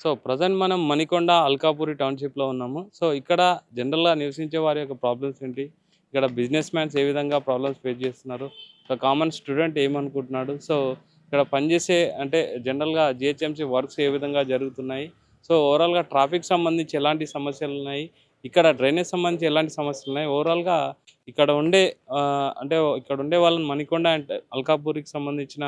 So, present మనం మణికొండ, అల్కాపురి టౌన్‌షిప్‌లో ఉన్నాము. So, ఇక్కడ జనరల్‌గా నివసించే వారి యొక్క ప్రాబ్లమ్స్ ఏంటి? ఇక్కడ బిజినెస్ మ్యాన్స్ ఏ విధంగా ప్రాబ్లమ్స్ ఫేస్ చేస్తున్నారు? ఒక కామన్ స్టూడెంట్ ఏమనుకుంటున్నాడు? సో, ఇక్కడ పనిచేసే అంటే జనరల్‌గా జీహెచ్ఎంసీ వర్క్స్ ఏ విధంగా జరుగుతున్నాయి? సో, ఓవరాల్‌గా ట్రాఫిక్ సంబంధించి ఎలాంటి సమస్యలున్నాయి? ఇక్కడ డ్రైనేజ్ సంబంధించి ఎలాంటి సమస్యలున్నాయి? ఓవరాల్‌గా ఇక్కడ ఉండే అంటే ఇక్కడ ఉండే వాళ్ళని మణికొండ అండ్ అల్కాపురికి సంబంధించిన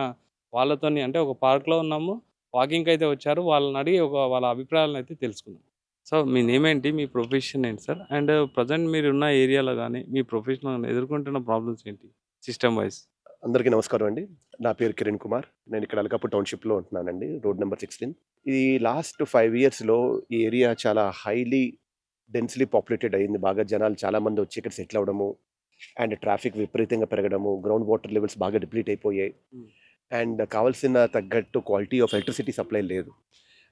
వాళ్ళతోని అంటే ఒక పార్క్‌లో ఉన్నాము. వాకింగ్‌కైతే వచ్చారు. వాళ్ళనడిగి వాళ్ళ అభిప్రాయాలనైతే తెలుసుకుందాం. సో, మీ నేమేంటి? మీ ప్రొఫెషన్ ఏంటి సార్? అండ్ ప్రెజెంట్ మీరున్న ఏరియాలో గాని, మీ ప్రొఫెషన్‌లో ఎదుర్కొంటున్న ప్రాబ్లమ్స్ ఏంటి? System wise. అందరికీ నమస్కారం అండి. నా పేరు కిరణ్ కుమార్. నేను ఇక్కడ అలకాపూర్ టౌన్‌షిప్‌లో ఉంటున్నానండి. Road number 16. ఈ లాస్ట్ 5 ఇయర్స్‌లో ఈ ఏరియా చాలా హైలీ డెన్స్‌లీ పాపులేటెడ్ అయింది. బాగా జనాలు చాలామంది వచ్చి ఇక్కడ సెటిల్ అవ్వడము, అండ్ ట్రాఫిక్ విపరీతంగా పెరగడము, గ్రౌండ్ వాటర్ లెవెల్స్ బాగా డిప్లీట్ అయిపోయాయి. హ్మ్. అండ్ కావాల్సిన తగ్గట్టు క్వాలిటీ ఆఫ్ ఎలక్ట్రిసిటీ సప్లై లేదు.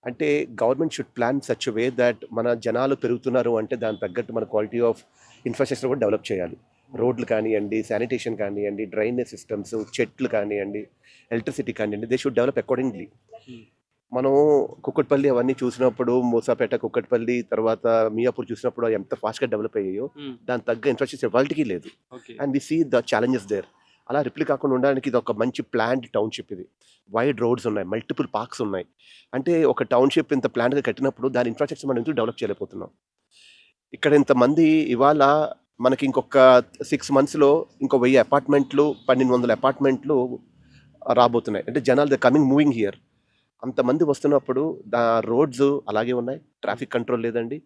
అంటే government should plan such a way that మన జనాలు పెరుగుతున్నారు అంటే దానికి తగ్గట్టు మన క్వాలిటీ ఆఫ్ ఇన్‌ఫ్రాస్ట్రక్చర్ కూడా డెవలప్ చేయాలి. రోడ్లు కానియండి, శానిటేషన్ కానియండి, డ్రైనేజ్ సిస్టమ్స్, చెట్లు కానియండి, ఎలక్ట్రిసిటీ కానియండి, దే షుడ్ డెవలప్ అకార్డింగ్‌లీ. హ్మ్. మనం కుక్కట్పల్లి అవన్నీ చూసినప్పుడు, మూసాపేట, కుక్కట్పల్లి తర్వాత మియాపూర్ చూసినప్పుడు అవి ఎంత ఫాస్ట్‌గా డెవలప్ అయ్యాయో, హ్మ్. దానికి తగ్గ ఇన్‌ఫ్రాస్ట్రక్చర్ వాళ్ళకి లేదు. Okay. And we see the challenges there. అలా రిప్లీ కాకుండా ఉండడానికి ఇది ఒక మంచి ప్లాన్డ్ టౌన్‌షిప్ ఇది. వైడ్ రోడ్స్ ఉన్నాయి, మల్టిపుల్ పార్క్స్ ఉన్నాయి. అంటే ఒక టౌన్‌షిప్ ఇంత ప్లాన్డ్‌గా కట్టినప్పుడు దాని ఇన్‌ఫ్రాస్ట్రక్చర్ మనం ఎందుకు డెవలప్ చేయలేకపోతున్నాం? ఇక్కడ ఇంతమంది ఇవాళ మనకి ఇంకొక 6 మంత్స్‌లో ఇంకో 1000 అపార్ట్మెంట్లు, 1200 అపార్ట్మెంట్లు రాబోతున్నాయి. అంటే జనాలు దే కమింగ్ మూవింగ్ హియర్. అంతమంది వస్తున్నప్పుడు రోడ్స్ అలాగే ఉన్నాయి. ట్రాఫిక్ కంట్రోల్ లేదండి.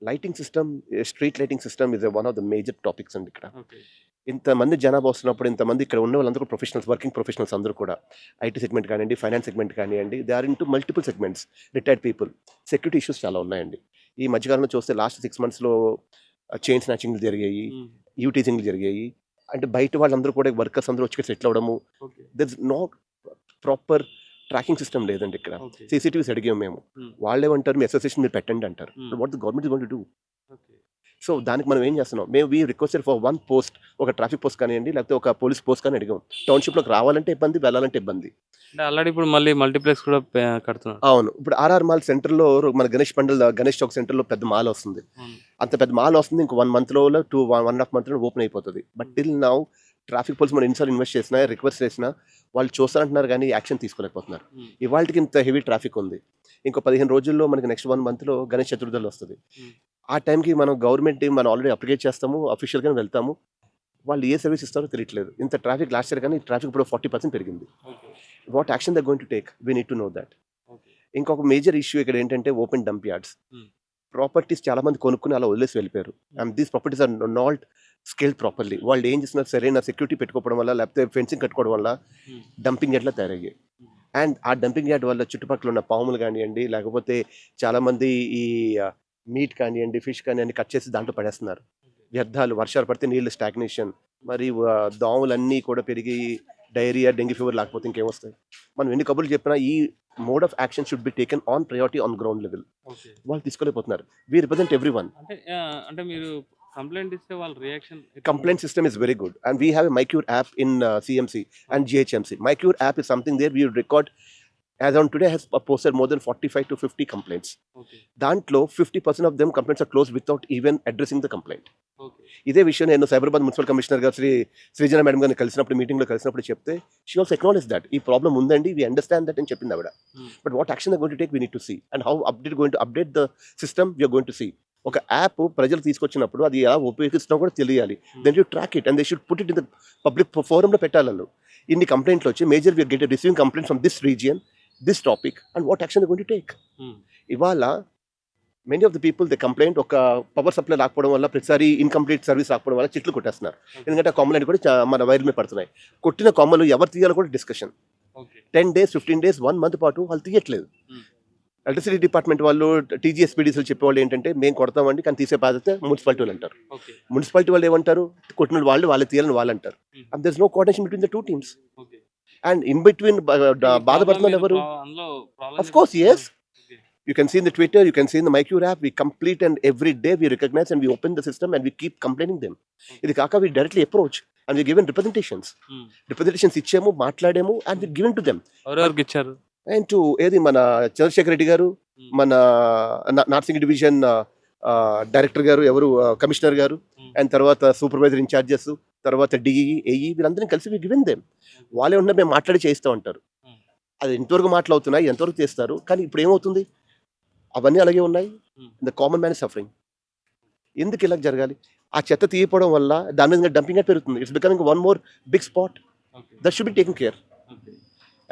Lighting system, street lighting system is one of the major topics అండి ఇక్కడ. ఓకే. ఇంతమంది జనాభా వస్తున్నప్పుడు, ఇంతమంది ఇక్కడ ఉన్న వాళ్ళందరూ కూడా ప్రొఫెషనల్స్, వర్కింగ్ ప్రొఫెషనల్స్ అందరూ కూడా. ఐటీ సెగ్మెంట్ కానియండి, ఫైనాన్స్ సెగ్మెంట్ కానియండి, they are into multiple segments. Retired people. Security issues చాలా ఉన్నాయండి. ఈ మధ్య కాలంలో చూస్తే లాస్ట్ 6 మంత్స్‌లో చైన్ స్నాచింగ్‌లు జరిగాయి. హ్మ్. టీజింగ్‌లు జరిగాయి. అంటే బయట వాళ్ళందరూ కూడా వర్కర్స్ అందరూ వచ్చి ఇక్కడ సెటిల్ అవ్వడము. Okay. There is no proper tracking system లేదండి ఇక్కడ. ఓకే. సీసీటీవీస్ అడిగాము మేము. హ్మ్. వాళ్ళేమంటారు, మీ అసోసియేషన్ మీరు పెట్టండి అంటారు. హ్మ్. What the government is going to do? Okay. So, దానికి మనం ఏం చేస్తున్నాం, మేము రిక్వెస్టెడ్ ఫర్ వన్ పోస్ట్, ఒక ట్రాఫిక్ పోస్ట్ కానియండి, లేకపోతే ఒక పోలీస్ పోస్ట్ కానీ అడిగాం. టౌన్‌షిప్‌లోకి రావాలంటే ఇబ్బంది, వెళ్ళాలంటే ఇబ్బంది. అంటే ఆల్రెడీ ఇప్పుడు మళ్ళీ మల్టీప్లెక్స్ కూడా కడుతున్నారు. అవును. ఇప్పుడు ఆర్ఆర్ మాల్ సెంటర్‌లో మన గణేష్ చౌక్ సెంటర్‌లో పెద్ద మాల్ వస్తుంది. అవును. అంత పెద్ద మాల్ వస్తుంది. ఇంకో 1 మంత్‌లో 1 ½ మంత్‌లో ఓపెన్ అయిపోతది. బట్ హ్మ్. టిల్ నౌ ట్రాఫిక్ పోలీస్ మనం ఎన్ని సార్లు ఇన్వెస్ట్ చేసినా, రిక్వెస్ట్ చేసినా వాళ్ళు చూస్తానంటున్నారు గానీ యాక్షన్ తీసుకోలేకపోతున్నారు. హ్మ్. ఇవాల్టికి ఇంత హెవీ ట్రాఫిక్ ఉంది. ఇంకో 15 రోజుల్లో మనకి నెక్స్ట్ 1 మంత్‌లో గణేష్ చతుర్థులు వస్తది. హ్మ్. ఆ టైంకి మనం గవర్నమెంట్ టీమ్ మనం ఆల్రెడీ అప్లికేట్ చేస్తాము. అఫీషియల్‌గానే వెళ్తాము. వాళ్ళు ఏ సర్వీస్ ఇస్తారో తెలియట్లేదు. ఇంత ట్రాఫిక్ లాస్ట్ ఇయర్ గానీ ట్రాఫిక్ ఇప్పుడు 40% పెరిగింది. Okay. What action they are going to take? We need to know that. Okay. ఇంకొక మేజర్ ఇష్యూ ఇక్కడ ఏంటంటే open dump yards. Hmm. Properties చాలా మంది కొనుక్కొని అలా వదిలేసి వెళ్ళిపోయారు. And these properties are not scaled properly. వాళ్ళు ఏం చేస్తున్నారు, సరైన సెక్యూరిటీ పెట్టుకోకపోవడం వల్ల, లేకపోతే ఫెన్సింగ్ కట్టుకోవడం వల్ల హ్మ్. డంపింగ్ యార్డ్‌లా తయారయ్యాయి. హ్మ్. అండ్ ఆ డంపింగ్ యార్డ్ వల్ల చుట్టుపక్కల ఉన్న పాములు కానియండి, లేకపోతే చాలామంది ఈ మీట్ కానియండి, ఫిష్ కానియండి కట్ చేసి దాంట్లో పడేస్తున్నారు. ఓకే. వ్యర్థాలు, వర్షాలు పడితే నీళ్ళు స్టాగ్నేషన్, మరి దోమలన్నీ కూడా పెరిగి డయేరియా, డెంగ్యూ ఫీవర్ లేకపోతే ఇంకేమొస్తాయి? మనం ఎన్ని కబుర్లు చెప్పినా ఈ mode of action should be taken on priority on ground level. Okay. వాళ్ళు తీసుకోలేకపోతున్నారు. వి రిప్రజెంట్ ఎవ్రీవన్. అంటే అంటే మీరు కంప్లెయింట్ ఇస్తే వాళ్ళ reaction Complaint system is very good, and we have a MyCure app in CMC and GHMC. MyCure app is something there we record. As on today, has posted more than 45 to 50 complaints. Okay. దాంట్లో 50% of them complaints are closed without even addressing the complaint. Okay. ఇదే విషయం నేను Cyberabad municipal commissioner గారు Srijana madam గారిని కలిసినప్పుడు, మీటింగ్లో కలిసినప్పుడు చెప్తే, షీ ఆల్సో అక్నాలెడ్జ్ దట్ ఈ ప్రాబ్లమ్ ఉందండి, వి అండర్స్టాండ్ దట్ అని చెప్పింది ఆవిడ. Hmm. But what action they going to take we need to see, and how going to update the system we are going to see. ఒక app ప్రజలు తీసుకొచ్చినప్పుడు అది ఎలా ఉపయోగిస్తున్నా కూడా తెలియాలి. Then you track it and they should put it in the public ఫోరంలో పెట్టాలి వాళ్ళు. ఇన్ని కంప్లైంట్లు వచ్చి major we get receiving complaint from this region, this topic, and what action they going to take. హ్మ్. ఇవాళ many of the people they complaint, ఒక power supply రాకపోవడం వల్ల, ప్రతిసారి ఇన్కంప్లీట్ సర్వీస్ రాకపోవడం వల్ల చెట్లు కొట్టేస్తున్నారు. ఎందుకంటే ఆ కొమ్మలు కూడా మన వైర్ మీద పడుతున్నాయి. కొట్టిన కొమ్మలు ఎవరు తీయాలో కూడా discussion. Okay. 10 days, 15 days, 1 month పాటు వాళ్ళు తీయట్లేదు. హ్మ్. ఎలక్ట్రిసిటీ డిపార్ట్మెంట్ వాళ్ళు, టీజీఎస్పీడీసీలు చెప్పేవాళ్ళు ఏంటంటే, మేము కొడతామండి కానీ తీసే బాధ్యత మున్సిపాలిటీ వాళ్ళు అంటారు. ఓకే. మున్సిపాలిటీ వాళ్ళు ఏమంటారు, కొట్టిన వాళ్ళు వాళ్ళే తీయాలని వాళ్ళు అంటారు. Hmm. And there is no coordination between the two teams. Okay. And in between బాధపడుతున్నారు ఎవరు? అందులో problem Of course, yes. Okay. You can see in the Twitter, you can see in the MyCure app, we complete and every day we recognize and we open the system and we keep complaining them. ఇది కాక we directly approach and we given representations. హ్మ్. Representations ఇచ్చాము, మాట్లాడాము, and we given to them. ఎవరెవరికి ఇచ్చారు? And to ఏది మన చంద్రశేఖర్ రెడ్డి గారు, మన నార్సింగ్ డివిజన్ డైరెక్టర్ గారు, ఎవరు కమిషనర్ గారు, అండ్ తర్వాత సూపర్వైజర్ ఇన్ఛార్జెస్, తర్వాత డిఈ, ఏఈ వీళ్ళందరినీ కలిసి వి గివెన్ దెమ్. వాళ్ళే ఉన్న మేము మాట్లాడి చేయిస్తూ ఉంటారు. అది ఎంతవరకు మాటలవుతున్నాయి, ఎంతవరకు చేస్తారు. కానీ ఇప్పుడు ఏమవుతుంది, అవన్నీ అలాగే ఉన్నాయి. The common man is suffering. ఎందుకు ఇలా జరగాలి? ఆ చెత్త తీయపోవడం వల్ల దాని మీద డంపింగ్ యార్డ్ పెరుగుతుంది. It's becoming one more big spot that should be taken care.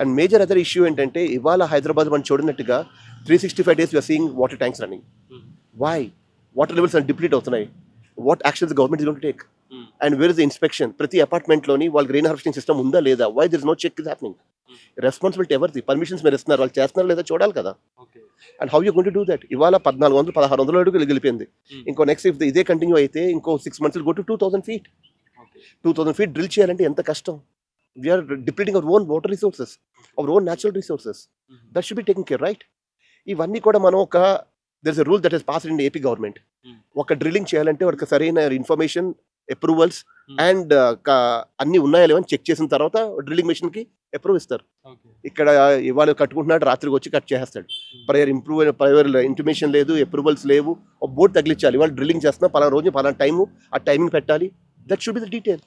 And major other issue ఏంటంటే, ఇవాళ హైదరాబాద్ మనం చూడనట్టుగా 365 days we're seeing water tanks running. Why? Water levels అని డిప్లీట్ అవుతున్నాయి. What actions government is going to take? And where is the inspection? ప్రతి అపార్ట్మెంట్లోని వాళ్ళకి rain harvesting system ఉందా లేదా? Why there is no check is happening? Responsibility ఎవరిది? Permissions మీరు ఇస్తున్నారు, వాళ్ళు చేస్తున్నారు లేదా చూడాలి కదా. And how you going to do that? ఇవాళ 1400 1600 అడుగులు గెలిపింది. ఇంకో నెక్స్ట్ ఇఫ్ ఇదే కంటిన్యూ అయితే ఇంకో 6 months go to 2000 feet. 2000 feet drill చేయాలంటే ఎంత కష్టం. We're depleting our own water resources, our own natural resources. That should be taking care, right? ఇవన్నీ కూడా మనం there is a rule that has passed in AP government. ఒక drilling చేయాలంటే వాడికి సరైన ఇన్ఫర్మేషన్, అప్రూవల్స్ అండ్ అన్ని ఉన్నాయా లేవని చెక్ చేసిన తర్వాత డ్రిల్లింగ్ మెషిన్ కి అప్రూవ్ ఇస్తారు. ఇక్కడ ఇవాళ కట్టుకుంటున్నాడు, రాత్రికి వచ్చి కట్ చేసేస్తాడు. ప్రయర్ ఇంటిమేషన్ లేదు, అప్రూవల్స్ లేవు. ఒక బోర్డు తగిలించాలి, ఇవాళ డ్రిల్లింగ్ చేస్తున్నా, పలానా రోజు పలానా టైము, ఆ టైమింగ్ పెట్టాలి. That should be the detail.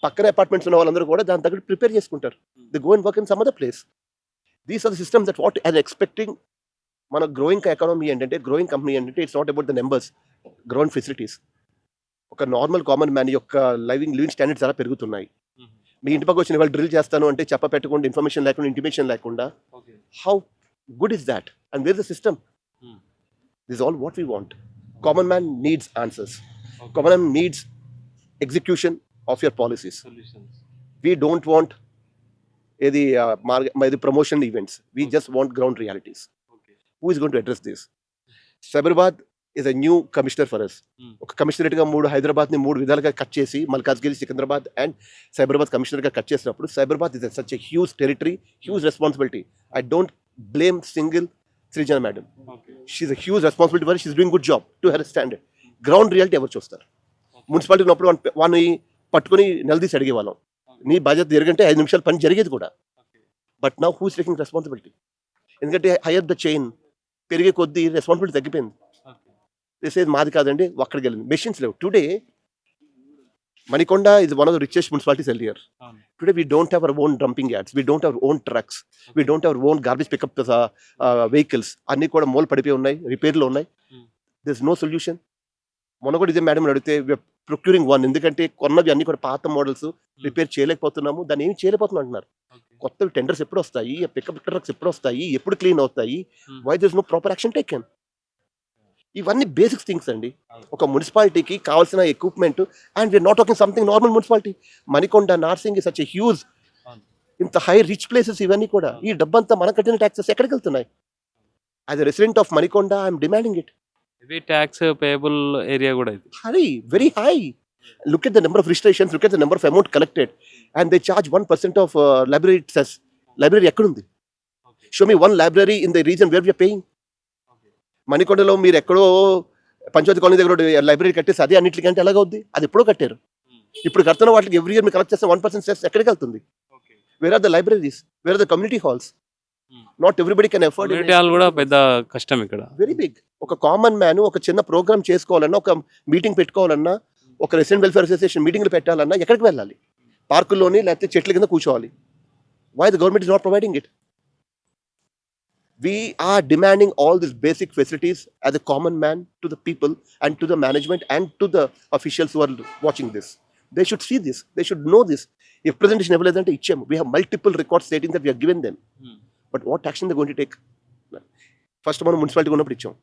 పక్కన అపార్ట్మెంట్స్ ఉన్న వాళ్ళందరూ కూడా దాని తగ్గట్టు ప్రిపేర్ చేసుకుంటారు. They go and work in some other place. These are the systems that what as expecting. మన గ్రోయింగ్ ఎకానమీ ఏంటంటే, గ్రోయింగ్ కంపెనీ ఏంటంటే, it's not about the numbers, ground facilities. ఒక నార్మల్ కామన్ మ్యాన్ యొక్క living standards చాలా పెరుగుతున్నాయి. మీ ఇంటి పక్క వచ్చిన వాళ్ళు డ్రిల్ చేస్తాను అంటే చెప్ప పెట్టకుండా, ఇన్ఫర్మేషన్ లేకుండా, ఇంటిమేషన్ లేకుండా, how good is that? And where the system? This all what we want. Common man needs answers. Common man needs execution of your policies. We don't want ఏది promotion events. We just want ground realities. Who is going to address this? Cyberabad is a new commissioner for us. ఒక commissionerate గా హైదరాబాద్ ని 3 విధాలుగా cut చేసి Malkajgiri, Secunderabad and Cyberabad commissioner గా cut చేసినప్పుడు, Cyberabad is such a huge territory, huge responsibility. I don't blame single Srujana madam. She is a huge responsibility for, she is doing good job to her standard. Ground reality ఎవరు చూస్తారు? Municipality ఉన్నప్పుడు వాడిని పట్టుకుని నిలదీసి అడిగేవాళ్ళం, నీ బాధ్యత జరిగంటే 5 నిమిషాలు పని జరిగేది కూడా. But now who is taking responsibility? ఎందుకంటే హైయర్ ద చైన్ పెరిగే కొద్దీ రెస్పాన్సిబిలిటీ తగ్గిపోయింది. మాది కాదండి, అక్కడికి వెళ్ళింది. మెషిన్స్ లేవు. Today Manikonda is one of the richest municipalities earlier. Today we don't have our own dumping yards, we don't have our own trucks, we don't have our own garbage pickup vehicles. అన్ని కూడా మూల పడిపోయి ఉన్నాయి, రిపేర్లు ఉన్నాయి. There is no solution. మొన్న కూడా ఇదే మేడం అడిగితే ప్రొక్యూరింగ్ వన్, ఎందుకంటే కొన్నవి అన్ని కూడా పాత మోడల్స్ రిపేర్ చేయలేకపోతున్నాము, దాన్ని ఏమి చేయలేకపోతున్నాం అంటున్నారు. కొత్త టెండర్స్ ఎప్పుడు వస్తాయి, పికప్ ట్రక్స్ ఎప్పుడు వస్తాయి, ఎప్పుడు క్లీన్ అవుతాయి? Why there is no proper action taken? ఇవన్నీ బేసిక్ థింగ్స్ అండి. ఒక మున్సిపాలిటీకి కావాల్సిన equipment. And we're not talking something normal municipality. Manikonda, Narsingi is such a huge, ఇంత హై రిచ్ ప్లేసెస్ ఇవన్నీ కూడా. ఈ డబ్బంతా మనం కట్టిన ట్యాక్సెస్ ఎక్కడికి వెళ్తున్నాయి? As a resident of Manikonda I'm demanding it. ఇది ట్యాక్స్ పేయబుల్ ఏరియా కూడా ఇది. High, very high. Look at the number of registrations, look at the number of amount collected, and they charge 1% of library cess. Library ekkundi? Show me one library in the region where we are paying. మణికొండలో మీరు ఎక్కడో panchayat colony దగ్గర library కట్టేసి అదే అన్నింటికి అంటే ఎలాగ అవుద్ది? అది ఎప్పుడో కట్టారు. ఇప్పుడు కడుతున్న వాటికి ఎవ్రీ ఇయర్ మీరు కలెక్ట్ చేస్తే 1% సెస్ ఎక్కడికి వెళ్తుంది? Where are the libraries, where are the community halls? Not everybody can afford. Community hall కూడా పెద్ద కష్టం ఇక్కడ, వెరీ బిగ్. ఒక కామన్ మ్యాన్ ఒక చిన్న ప్రోగ్రామ్ చేసుకోవాలన్నా, ఒక మీటింగ్ పెట్టుకోవాలన్నా, ఒక రెసిడెంట్ వెల్ఫేర్ అసోసియేషన్ మీటింగ్లు పెట్టాలన్నా ఎక్కడికి వెళ్ళాలి? పార్కుల్లోని, లేకపోతే చెట్ల కింద కూర్చోవాలి. Why the government is not providing it? We are demanding all these basic facilities as a common man to the people and to the management and to the officials who are watching this. They should see this. They should know this. If presentation available, then ichcham. We have multiple records stating that we have given them. But what action they are going to take? First మనం municipality ఉన్నప్పుడు ఇచ్చాం,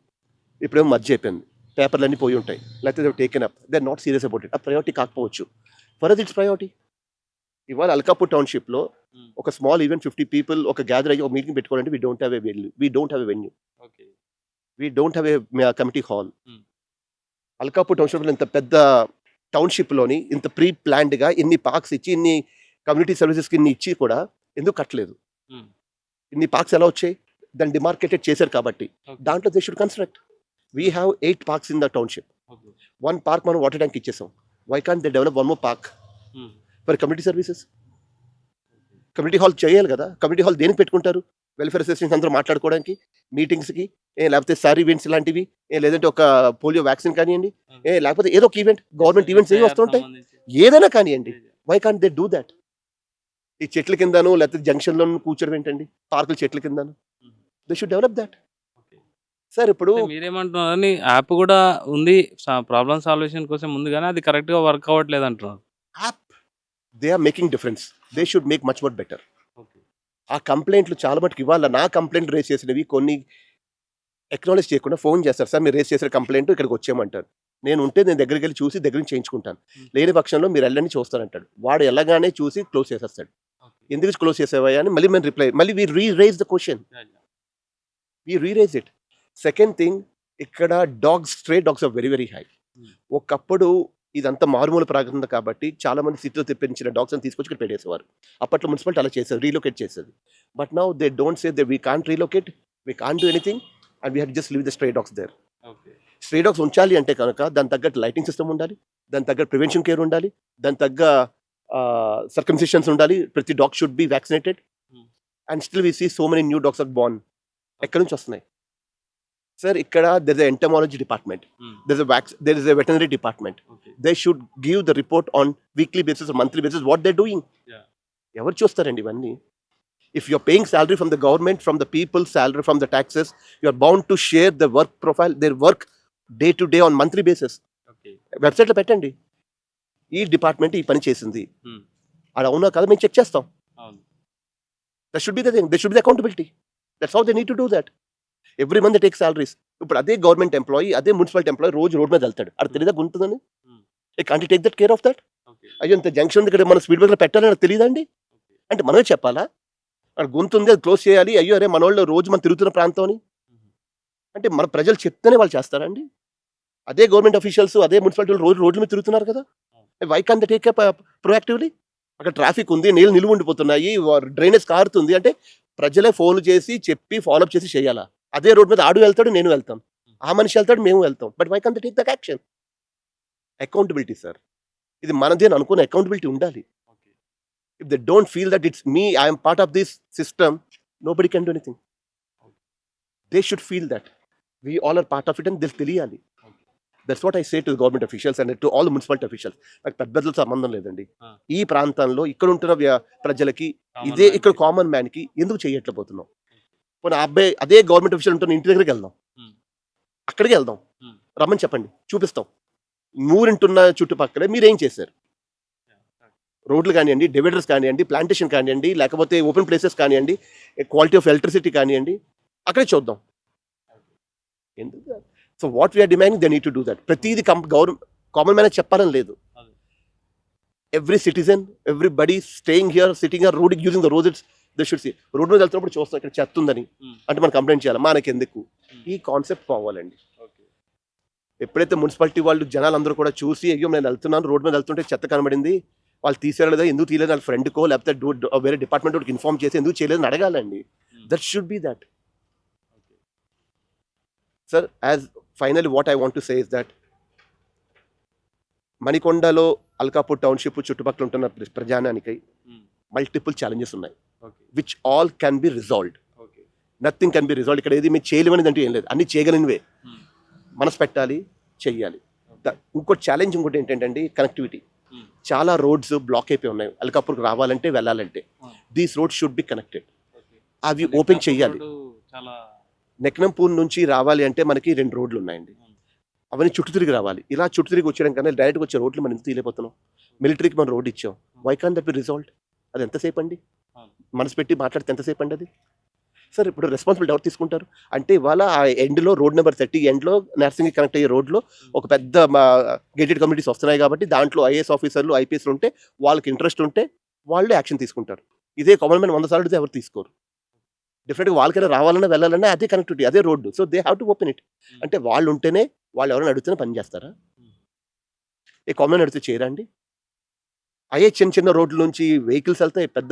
ఇప్పుడేమో మధ్య అయిపోయింది, పేపర్లు అన్నీ పోయి ఉంటాయి, లేకపోతే they taken up, they are not serious about it. ఆ ప్రయారిటీ కాకపోవచ్చు. For us it's priority. ఇవాళ అల్కాపూర్ టౌన్షిప్లో ఒక స్మాల్ ఈవెంట్ 50 people ఒక గ్యాదర్ అయ్యి ఒక మీటింగ్ పెట్టుకోవాలంటే we don't have a venue, we don't have a committee hall. Alkapur టౌన్షిప్లో ఇంత పెద్ద టౌన్షిప్లోని ఇంత ప్రీ ప్లాన్డ్గా ఇన్ని పార్క్స్ ఇచ్చి, ఇన్ని కమ్యూనిటీ సర్వీసెస్కి ఇన్ని ఇచ్చి కూడా ఎందుకు కట్టలేదు? ఇన్ని పార్క్స్ ఎలా వచ్చాయి? దాన్ని డిమార్కెటెడ్ చేశారు కాబట్టి. దాంట్లో they should construct. We have 8 parks in the township. 1 park మనం వాటర్ ట్యాంక్ ఇచ్చేసాం. Why can't they develop 1 more park for community services? Community hall చేయాలి కదా. కమ్యూనిటీ హాల్ దేనికి పెట్టుకుంటారు? వెల్ఫేర్ అసోసియేషన్స్ అందరూ మాట్లాడుకోవడానికి, మీటింగ్స్‌కి, లేకపోతే సార్ ఈవెంట్స్ లాంటివి, లేదంటే ఒక పోలియో వ్యాక్సిన్ కానియండి, లేకపోతే ఏదో ఒక ఈవెంట్, గవర్నమెంట్ ఈవెంట్స్ ఏవి వస్తుంటాయి, ఏదైనా కానియండి. Why can't they do that? ఈ చెట్ల కిందను లేకపోతే జంక్షన్‌లోను కూర్చోడం ఏంటండి? పార్కుల చెట్ల కిందను. They should develop that. Sir ఇప్పుడు మీరేమంటున్నారని యాప్ కూడా ఉంది ప్రాబ్లమ్ సాల్వేషన్ కోసం ఉంది కానీ అది కరెక్ట్గా వర్క్ అవ్వట్లేదు అంటున్నారు. App they are making difference. They should make much more better. ఆ కంప్లైంట్లు చాలా మటుకు ఇవాళ నా కంప్లైంట్ రేస్ చేసినవి కొన్ని ఎక్నాలెడ్జ్ చేయకుండా ఫోన్ చేస్తారు. సార్ మీరు రేస్ చేసిన కంప్లైంట్ ఇక్కడికి వచ్చేయమంటారు. నేను దగ్గరికి వెళ్ళి చూసి దగ్గర నుంచి చేయించుకుంటాను. లేని పక్షంలో మీరు వెళ్ళని చూస్తానంటాడు. వాడు వెళ్ళగానే చూసి క్లోజ్ చేసేస్తాడు. ఎందుకు క్లోజ్ చేసేవా అని మళ్ళీ మేము రిప్లై, మళ్ళీ we reraise the question, we reraise it. Second thing, ఇక్కడ stray dogs are very very high. ఒకప్పుడు ఇదంతా మారుమూల ప్రాంతం కాబట్టి చాలా మంది సిటీలో తెప్పించిన డాగ్స్ అని తీసుకొచ్చి ఇక్కడ పెట్టేసేవారు. అప్పట్లో మున్సిపాలిటీ అలా చేసేది, రీలొకేట్ చేసేది. But now they don't say they we can't relocate, we can't do anything and we have just leave the stray dogs there. Stray dogs ఉంచాలి అంటే కనుక దాని తగ్గట్టు లైటింగ్ సిస్టమ్ ఉండాలి, దాని తగ్గట్టు ప్రివెన్షన్ కేర్ ఉండాలి, దాని తగ్గ సర్కమ్సిషన్స్ ఉండాలి. ప్రతి dog should be vaccinated and still we see so many new dogs are born. ఎక్కడి నుంచి వస్తున్నాయి సార్? ఇక్కడ there is entomology department, there is a veterinary department. They should give the report on weekly basis, monthly basis, what they doing. ఎవరు చూస్తారండి ఇవన్నీ? If you're paying salary from the government, from the people, salary from the taxes, you're bound to share the work profile, their work day to day on monthly basis. వెబ్సైట్లో పెట్టండి, ఈ department ఈ పని చేసింది, అది అవునా కదా మేము చెక్ చేస్తాం. That should be the thing, that should be the accountability. That's how they need to do that. Every month they take salaries. ఇప్పుడు అదే గవర్నమెంట్ ఎంప్లాయీ, అదే మున్సిపాలిటీ ఎంప్లాయీ రోజు రోడ్ మీద వెళ్తాడు, అది తెలియదా గుంటుందని? Can't take that care of that? అయ్యో ఇంత జంక్షన్ ఉంది ఇక్కడ, మన స్పీడ్ బ్రేకర్ పెట్టాలని తెలియదండి అంటే మనమే చెప్పాలా? అక్కడ గొంతుంది, అది క్లోజ్ చేయాలి. అయ్యో అరే మన వాళ్ళు రోజు మనం తిరుగుతున్న ప్రాంతం అని అంటే మన ప్రజలు చెప్తేనే వాళ్ళు చేస్తారండి. అదే గవర్నమెంట్ అఫీషియల్స్, అదే మున్సిపాలిటీ రోజు రోడ్ల మీద తిరుగుతున్నారు కదా. Why can't they take proactively? అక్కడ ట్రాఫిక్ ఉంది, నీళ్ళు నిలువ ఉండిపోతున్నాయి, డ్రైనేజ్ కారుతుంది అంటే ప్రజలే ఫోన్లు చేసి చెప్పి ఫాలోఅప్ చేసి చేయాలా? అదే రోడ్ మీద ఆడు వెళ్తాడు, నేను వెళ్తాం, ఆ మనిషి వెళ్తాడు, మేము వెళ్తాం. But why can't they take that action? Accountability sir, ఇది మనదే అని అనుకున్న అకౌంటబిలిటీ ఉండాలి. If they don't feel that it's me, I am part of this system, nobody can do anything. They should feel that we all are part of it and they'll తెలియాలి. That's what I say to the government officials and to all the municipality officials. నాకు పెద్దలతో సంబంధం లేదండి. ఈ ప్రాంతంలో ఇక్కడ ఉంటున్న ప్రజలకి ఇదే, ఇక్కడ కామన్ మ్యాన్ కి ఎందుకు చేయట్లేకపోతున్నాం? పోనీ అబ్బాయి అదే గవర్నమెంట్ అఫీషియల్ ఉంటున్న ఇంటి దగ్గరికి వెళ్దాం, అక్కడికి వెళ్దాం, రమ్మని చెప్పండి, చూపిస్తాం. ఊరింటున్న చుట్టుపక్కలే మీరేం చేశారు? రోడ్లు కానివ్వండి, డివైడర్స్ కానివ్వండి, ప్లాంటేషన్ కానివ్వండి, లేకపోతే ఓపెన్ ప్లేసెస్ కానివ్వండి, క్వాలిటీ ఆఫ్ ఎలక్ట్రిసిటీ కానివ్వండి, అక్కడే చూద్దాం. ఎందుకు? So what we are demanding, they need to do that. ప్రతిదీ కామన్ మ్యాన్ చెప్పాలని లేదు. Every citizen, everybody staying here, sitting here, road using the roads, they should see. Road మీద వెళ్తున్నప్పుడు చూస్తాం ఇక్కడ చెత్త ఉందని అంటే మనం కంప్లైంట్ చేయాలి, మనకి ఎందుకు? ఈ కాన్సెప్ట్ పోవాలండి. ఎప్పుడైతే మున్సిపాలిటీ వాళ్ళు జనాలందరూ కూడా చూసి అయ్యో నేను వెళ్తున్నాను, రోడ్ మీద వెళ్తుంటే చెత్త కనబడింది, వాళ్ళు తీసేయలేదా, ఎందుకు తీయలేదు, వాళ్ళ ఫ్రెండ్కో లేకపోతే వేరే డిపార్ట్మెంట్ ఇన్ఫార్మ్ చేసి ఎందుకు చేయలేదని అడగాలండి. That should be that. Sir, as finally what I want to say is that మణికొండలో అల్కాపూర్ టౌన్షిప్ చుట్టుపక్కల ఉంటున్న ప్రజానానికి మల్టిపుల్ ఛాలెంజెస్ ఉన్నాయి, which all can be resolved. Nothing can be resolved. ఇక్కడ ఏది మీరు చేయలేమనేది అంటే ఏం లేదు, అన్ని చేయగలిగినవే. మనసు పెట్టాలి, చెయ్యాలి. ఇంకోటి ఛాలెంజ్ ఇంకోటి ఏంటంటే కనెక్టివిటీ. చాలా రోడ్స్ బ్లాక్ అయిపోయి ఉన్నాయి అల్కాపూర్కి రావాలంటే వెళ్ళాలంటే. These roads should be connected. అవి ఓపెన్ చెయ్యాలి. నెక్నంపూర్ నుంచి రావాలి అంటే మనకి 2 రోడ్లు ఉన్నాయండి, అవన్నీ చుట్టూ తిరిగి రావాలి. ఇలా చుట్టూ తిరిగి వచ్చేయడం కన్నా డైరెక్ట్గా వచ్చే రోడ్లు మనం ఎందుకు తీయలేకపోతున్నాం? మిలిటరీకి మనం రోడ్ ఇచ్చాం, why can't that be resolved? అది ఎంతసేపు అండి? మనసు పెట్టి మాట్లాడితే ఎంతసేపు అండి అది? సార్, ఇప్పుడు రెస్పాన్సిబిలిటీ ఎవరు తీసుకుంటారు అంటే ఇవాళ ఆ ఎండ్లో రోడ్ నెంబర్ 30 ఎండ్లో నర్సింగ్కి కనెక్ట్ అయ్యే రోడ్లో ఒక పెద్ద గేటెడ్ కమ్యూనిటీస్ వస్తున్నాయి కాబట్టి దాంట్లో ఐఏఎస్ ఆఫీసర్లు, ఐపీఎస్లు ఉంటే వాళ్ళకి ఇంట్రెస్ట్ ఉంటే వాళ్ళు యాక్షన్ తీసుకుంటారు. ఇదే కామన్ మ్యాన్ 100 సార్లు ఎవరు తీసుకోరు. డెఫినెట్గా వాళ్ళకైనా రావాలన్నా వెళ్ళాలన్నా అదే కనెక్టివిటీ, అదే road. So they have to open it. అంటే వాళ్ళు ఉంటేనే, వాళ్ళు ఎవరైనా అడిగితేనే పని చేస్తారా? ఏ కామన్ మ్యాన్ అడిగితే చేయరా అండి? అయ్యే చిన్న చిన్న రోడ్ల నుంచి వెహికల్స్ వెళ్తాయి, పెద్ద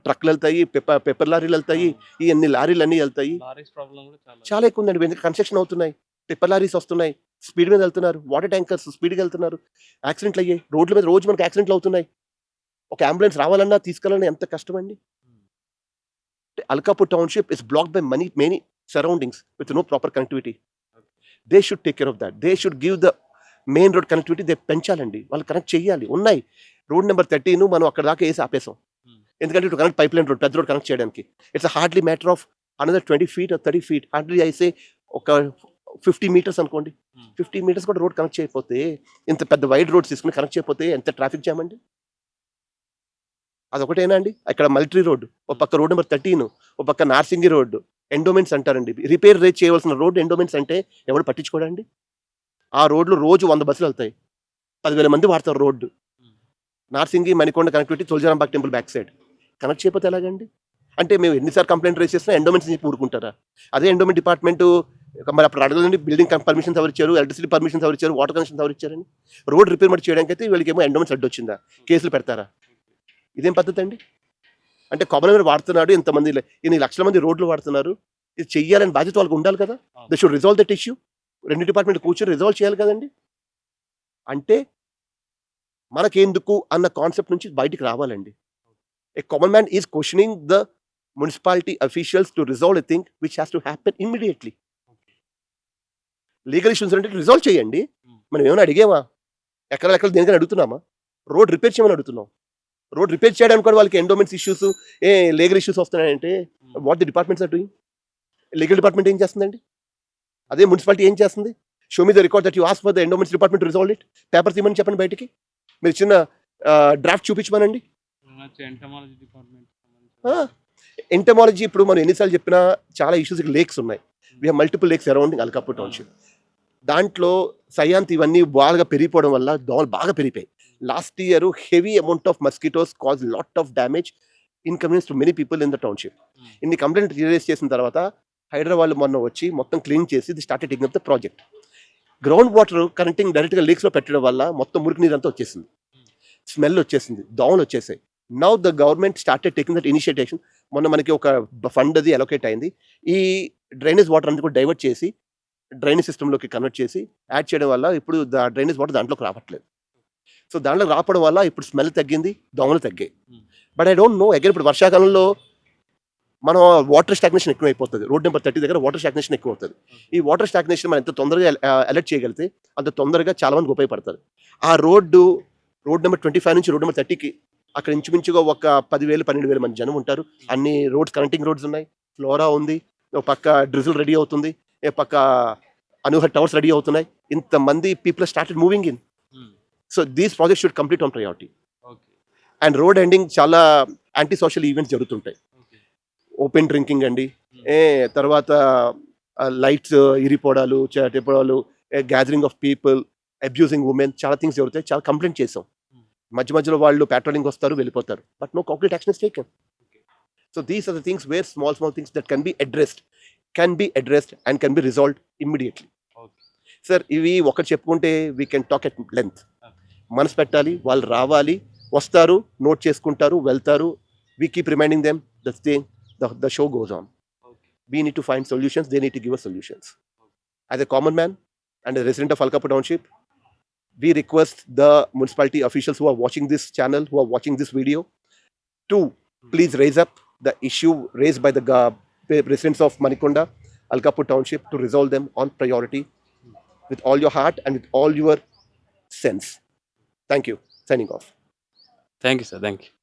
ట్రక్లు వెళ్తాయి, పెప్పర్ లారీలు వెళ్తాయి, ఈ అన్ని లారీలు అన్నీ వెళ్తాయి. చాలా ఎక్కువ ఉందండి. ఎందుకంటే కన్స్ట్రక్షన్ అవుతున్నాయి, పెప్పర్ లారీస్ వస్తున్నాయి, స్పీడ్ మీద వెళ్తున్నారు, వాటర్ ట్యాంకర్స్ స్పీడ్గా వెళ్తున్నారు, యాక్సిడెంట్లు అయ్యాయి రోడ్ల మీద. రోజు మనకి యాక్సిడెంట్లు అవుతున్నాయి. ఒక అంబులెన్స్ రావాలన్నా తీసుకెళ్ళాలన్నా ఎంత కష్టం అండి. Alkapur township is blocked by many surroundings with no proper connectivity. They should take care of that. They should give the main road connectivity they పెంచాలండి. వాళ్ళు కనెక్ట్ చేయాలి. ఉన్నాయి రోడ్ నెంబర్ 13 మనం అక్కడ దాకా వేసి ఆపేసాం. ఎందుకంటే ఇటు కనెక్ట్ పైప్ లైన్ రోడ్, పెద్ద రోడ్ కనెక్ట్ చేయడానికి. It's hardly matter of another 20 feet or 30 feet. Hardly అయితే ఒక 50 meters అనుకోండి. 50 meters కూడా రోడ్ కనెక్ట్ చేయకపోతే, ఇంత పెద్ద వైడ్ రోడ్స్ తీసుకుని కనెక్ట్ చేయకపోతే ఎంత ట్రాఫిక్ జామ్ అండి. అదొకటేనా అండి. ఇక్కడ మిలిటరీ రోడ్డు, ఒక పక్క రోడ్ నెంబర్ 13, ఒక పక్క నార్సింగి రోడ్డు, ఎండోమెంట్స్ అంటారండి. రిపేర్ రేట్ చేయవలసిన రోడ్ ఎండోమెంట్స్ అంటే ఎవడు పట్టించుకోడండి. ఆ రోడ్లు రోజు 100 బస్సులు వెళ్తాయి. 10,000 మంది వాడతారు road. Narsingi Manikonda connectivity Tulajarambagh temple back side connect చేయకపోతే ఎలాగండి. అంటే మేము ఎన్నిసార్లు కంప్లైంట్ రేస్ చేసినా ఎండోమెంట్స్ నుంచి ఊరుకుంటారా. అదే ఎండోమెంట్ డిపార్ట్మెంట్ మరి అప్పుడు అడగలండి, బిల్డింగ్ పర్మిషన్స్ ఎవరు ఇచ్చారు, ఎలక్ట్రిసిటీ పర్మిషన్స్ ఎవరు ఇచ్చారు, వాటర్ కనెక్షన్స్ ఎవరు ఇచ్చారని. రోడ్ రిపేర్ మరి చేయడానికి అయితే వీళ్ళకి ఏమో ఎండోమెంట్స్ అడ్డు వచ్చిందా, కేసులు పెడతారా. ఇదేం పద్ధతి అండి. అంటే కామన్ మ్యాన్ వాడుతున్నాడు, ఇంతమంది ఇన్ని లక్షల మంది రోడ్లు వాడుతున్నారు, ఇది చెయ్యాలని బాధ్యత వాళ్ళకి ఉండాలి కదా. They should resolve that issue. 2 department కూర్చొని రిజాల్వ్ చేయాలి కదండి. అంటే మనకెందుకు అన్న కాన్సెప్ట్ నుంచి బయటికి రావాలండి. A common man is questioning the municipality officials to resolve a thing which has to happen immediately. Legal issues అంటే రిజాల్వ్ చేయండి. మనం ఏమైనా అడిగేమా, ఎక్కడ దేనికైనా అడుగుతున్నామా. రోడ్ రిపేర్ చేయమని అడుగుతున్నాం. రోడ్ రిపేర్ చేయడానికి కూడా వాళ్ళకి ఎండోమెంట్స్ ఇష్యూస్, లీగల్ ఇష్యూస్ వస్తున్నాయంటే what the departments are doing. Legal department ఏం చేస్తుందండి. అదే మున్సిపాలిటీ ఏం చేస్తుంది. Show me the record that you ask for the endowments department to resolve it. Paper తీయమని చెప్పండి బయటికి. మీరు చిన్న డ్రాఫ్ట్ చూపించమనండి. ఎంటమాలజీ ఇప్పుడు మనం ఎన్నిసార్లు చెప్పినా చాలా ఇష్యూస్. లేక్స్ ఉన్నాయి. We have multiple lakes arounding Alkapur township. దాంట్లో సయాంత్ ఇవన్నీ బాగా పెరిగిపోవడం వల్ల దోమలు బాగా పెరిగిపోయాయి. Last year heavy amount of mosquitoes cause lot of damage, inconvenience to many people in the township. ఇన్ని కంప్లైంట్ రిలీజ్ చేసిన తర్వాత హైదరాబాద్ మొన్న వచ్చి మొత్తం క్లీన్ చేసి they started taking up the project. Ground water connecting డైరెక్ట్గా లేక్స్లో పెట్టడం వల్ల మొత్తం మురికి నీరు అంతా వచ్చేసింది, స్మెల్ వచ్చేసింది, దోమలు వచ్చేసాయి. Now the government started taking that initiative. మొన్న మనకి ఒక ఫండ్ అది అలొకేట్ అయింది. ఈ డ్రైనేజ్ వాటర్ అంతా కూడా డైవర్ట్ చేసి డ్రైనేజ్ సిస్టంలోకి కన్వర్ట్ చేసి యాడ్ చేయడం వల్ల ఇప్పుడు డ్రైనేజ్ వాటర్ దాంట్లోకి రావట్లేదు. సో దాంట్లో రావడం వల్ల ఇప్పుడు స్మెల్ తగ్గింది, దోమలు తగ్గాయి. But I don't know again ఇప్పుడు వర్షాకాలంలో మనం వాటర్ స్టాగ్నేషన్ ఎక్కువ అయిపోతుంది. రోడ్ నెంబర్ 30 దగ్గర వాటర్ స్టాగ్నేషన్ ఎక్కువ అవుతుంది. ఈ వాటర్ స్టాగ్నేషన్ మనం ఎంత తొందరగా అలర్ట్ చేయగలిగితే అంత తొందరగా చాలా మందికి ఉపయోగపడతారు. ఆ రోడ్ నెంబర్ 25 నుంచి రోడ్ నెంబర్ 30కి అక్కడ ఇంచుమించుగా ఒక 10,000-12,000 మంది జనం ఉంటారు. అన్ని రోడ్స్ కనెక్టింగ్ రోడ్స్ ఉన్నాయి, ఫ్లోరా ఉంది, ఒక పక్క డ్రిజిల్ రెడీ అవుతుంది, ఏ పక్క అనూహర్ టవర్స్ రెడీ అవుతున్నాయి. ఇంతమంది people started moving in. So these project should complete on priority. And road ending చాలా యాంటీ సోషల్ ఈవెంట్స్ జరుగుతుంటాయి. ఓపెన్ డ్రింకింగ్ అండి, తర్వాత లైట్స్ ఇరిపోవడాలు, చెప్పడాలు, gathering of people, abusing women, చాలా థింగ్స్ జరుగుతాయి. చాలా కంప్లైంట్ చేసాం. మధ్యలో వాళ్ళు పెట్రోలింగ్ వస్తారు, వెళ్ళిపోతారు. But no concrete action is taken. So these are the things where small things that can be addressed and can be resolved immediately. Sir ఇవి ఒకటి చెప్పుకుంటే we can talk at length. మనసు పెట్టాలి, వాళ్ళు రావాలి, వస్తారు, నోట్ చేసుకుంటారు, వెళ్తారు. We keep reminding them the show goes on. We need to find solutions, they need to give us solutions. As a common man and a resident of Alkapur township, we request the municipality officials who are watching this channel, who are watching this video, to please raise up the issue raised by the residents of Manikonda, Alkapur township, to resolve them on priority with all your heart and with all your sense. Thank you. Signing off. Thank you, sir. Thank you.